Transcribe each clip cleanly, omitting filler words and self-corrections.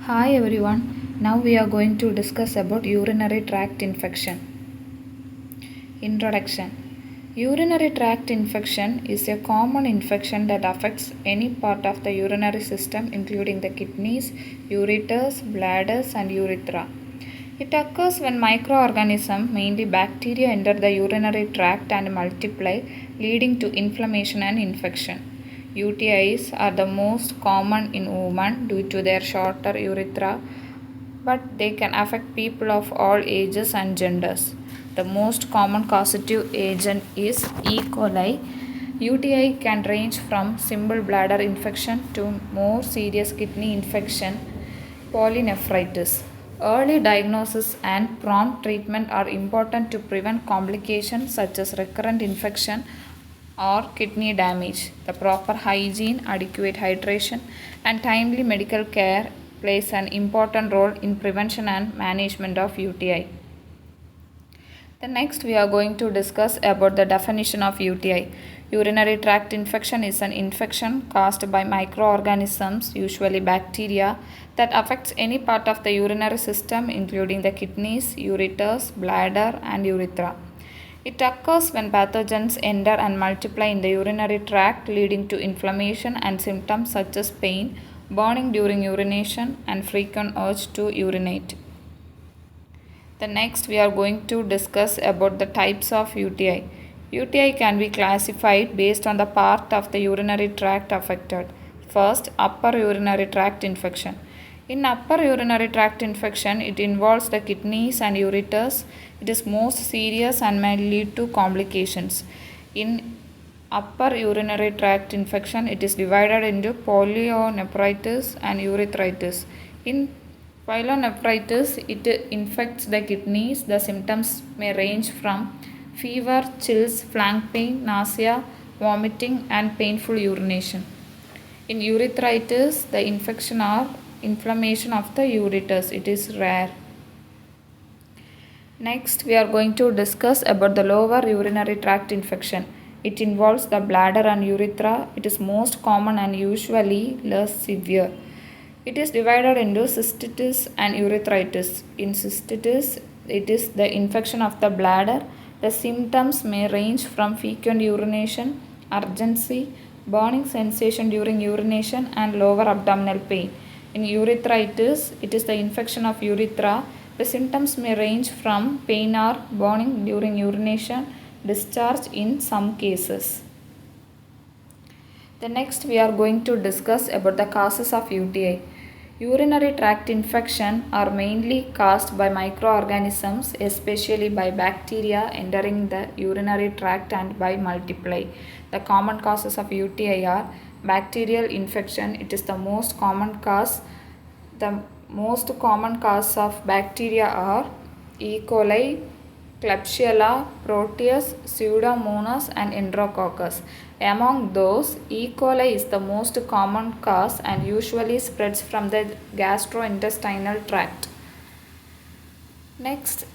Hi everyone. Now we are going to discuss about urinary tract infection. Introduction. Urinary tract infection is a common infection that affects any part of the urinary system including the kidneys, ureters, bladders and urethra. It occurs when microorganisms, mainly bacteria, enter the urinary tract and multiply, leading to inflammation and infection. UTIs are the most common in women due to their shorter urethra, but they can affect people of all ages and genders. The most common causative agent is E. coli. UTI can range from simple bladder infection to more serious kidney infection, polynephritis. Early diagnosis and prompt treatment are important to prevent complications such as recurrent infection or kidney damage. The proper hygiene, adequate hydration, and timely medical care plays an important role in prevention and management of UTI. The next we are going to discuss about the definition of UTI. Urinary tract infection is an infection caused by microorganisms, usually bacteria, that affects any part of the urinary system including the kidneys, ureters, bladder and urethra. It occurs when pathogens enter and multiply in the urinary tract, leading to inflammation and symptoms such as pain, burning during urination, and frequent urge to urinate. The next we are going to discuss about the types of UTI. UTI can be classified based on the part of the urinary tract affected. First, upper urinary tract infection. In upper urinary tract infection, it involves the kidneys and ureters. It is most serious and may lead to complications. In upper urinary tract infection, it is divided into pyelonephritis and urethritis. In pyelonephritis, it infects the kidneys. The symptoms may range from fever, chills, flank pain, nausea, vomiting, and painful urination. In urethritis, the infection or inflammation of the ureters. It is rare. Next, we are going to discuss about the lower urinary tract infection. It involves the bladder and urethra. It is most common and usually less severe. It is divided into cystitis and urethritis. In cystitis, it is the infection of the bladder. The symptoms may range from frequent urination, urgency, burning sensation during urination, and lower abdominal pain. In urethritis, it is the infection of urethra. The symptoms may range from pain or burning during urination, discharge in some cases. The next we are going to discuss about the causes of UTI. Urinary tract infection are mainly caused by microorganisms, especially by bacteria entering the urinary tract and by multiply. The common causes of UTI are bacterial infection. It is the most common cause. The most common cause of bacteria are E. coli, Klebsiella, Proteus, Pseudomonas and Enterococcus. Among those, E. coli is the most common cause and usually spreads from the gastrointestinal tract. Next,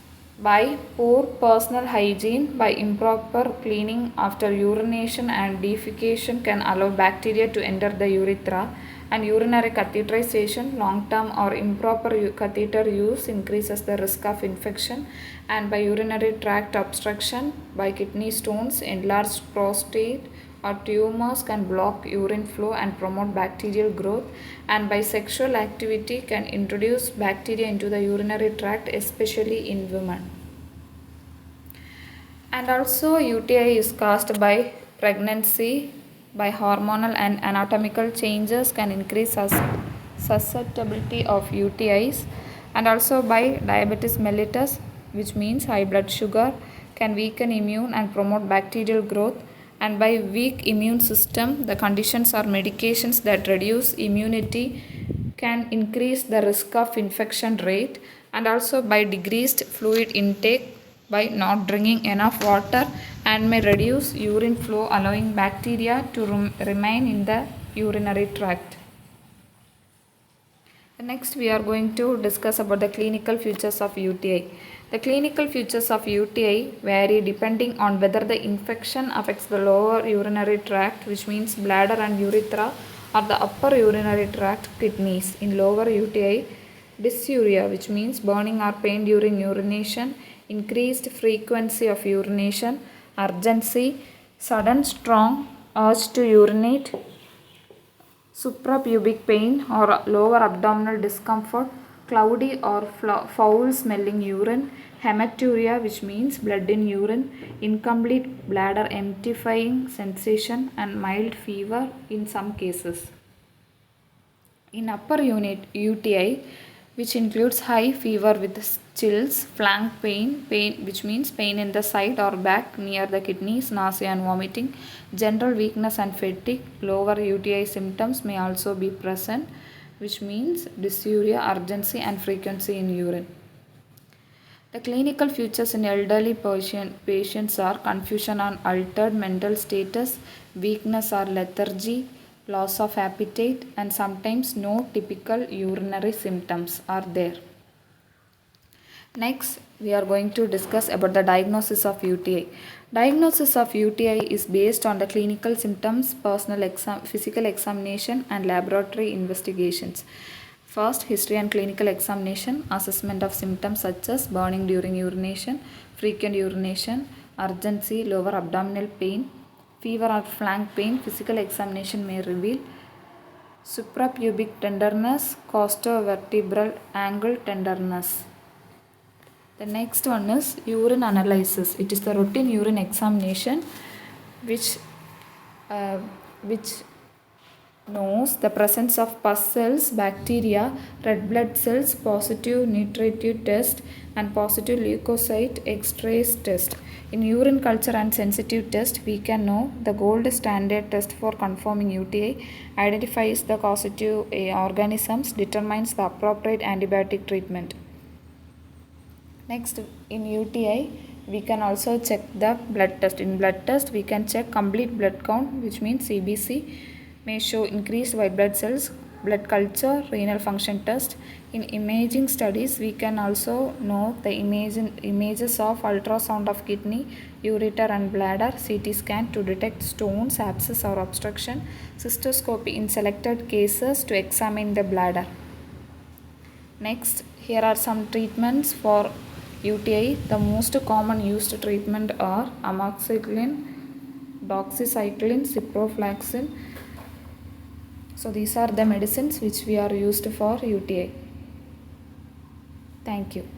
by poor personal hygiene, by improper cleaning after urination and defecation can allow bacteria to enter the urethra, and urinary catheterization, long-term or improper catheter use increases the risk of infection, and by urinary tract obstruction, by kidney stones, enlarged prostate or tumors can block urine flow and promote bacterial growth, and by sexual activity can introduce bacteria into the urinary tract, especially in women. And also UTI is caused by pregnancy, by hormonal and anatomical changes can increase susceptibility of UTIs, and also by diabetes mellitus, which means high blood sugar, can weaken immune and promote bacterial growth, and by weak immune system, the conditions or medications that reduce immunity can increase the risk of infection rate, and also by decreased fluid intake, by not drinking enough water, and may reduce urine flow allowing bacteria to remain in the urinary tract. Next we are going to discuss about the clinical features of UTI. The clinical features of UTI vary depending on whether the infection affects the lower urinary tract, which means bladder and urethra, are the upper urinary tract kidneys. In lower UTI, dysuria, which means burning or pain during urination, increased frequency of urination, urgency, sudden strong urge to urinate, suprapubic pain or lower abdominal discomfort, cloudy or foul smelling urine, hematuria, which means blood in urine, incomplete bladder emptying sensation, and mild fever in some cases. In upper unit UTI, which includes high fever with chills, flank pain which means pain in the side or back near the kidneys, nausea and vomiting, general weakness and fatigue, lower UTI symptoms may also be present, which means dysuria, urgency and frequency in urine. The clinical features in elderly patients are confusion and altered mental status, weakness or lethargy, loss of appetite, and sometimes no typical urinary symptoms are there. Next, we are going to discuss about the diagnosis of UTI. Diagnosis of UTI is based on the clinical symptoms, physical examination, and laboratory investigations. First, history and clinical examination, assessment of symptoms such as burning during urination, frequent urination, urgency, lower abdominal pain, fever or flank pain. Physical examination may reveal suprapubic tenderness, costovertebral angle tenderness. The next one is urine analysis. It is the routine urine examination which knows the presence of pus cells, bacteria, red blood cells, positive nitrative test and positive leukocyte extrace test. In urine culture and sensitive test, we can know the gold standard test for confirming UTI, identifies the causative organisms, determines the appropriate antibiotic treatment. Next, in UTI, we can also check the blood test. In blood test, we can check complete blood count, which means CBC, may show increased white blood cells, blood culture, renal function test. In imaging studies, we can also know the images of ultrasound of kidney, ureter and bladder, CT scan to detect stones, abscess or obstruction, cystoscopy in selected cases to examine the bladder. Next, here are some treatments for UTI. The most common used treatment are amoxicillin, doxycycline, ciprofloxacin. So these are the medicines which we are used for UTI. Thank you.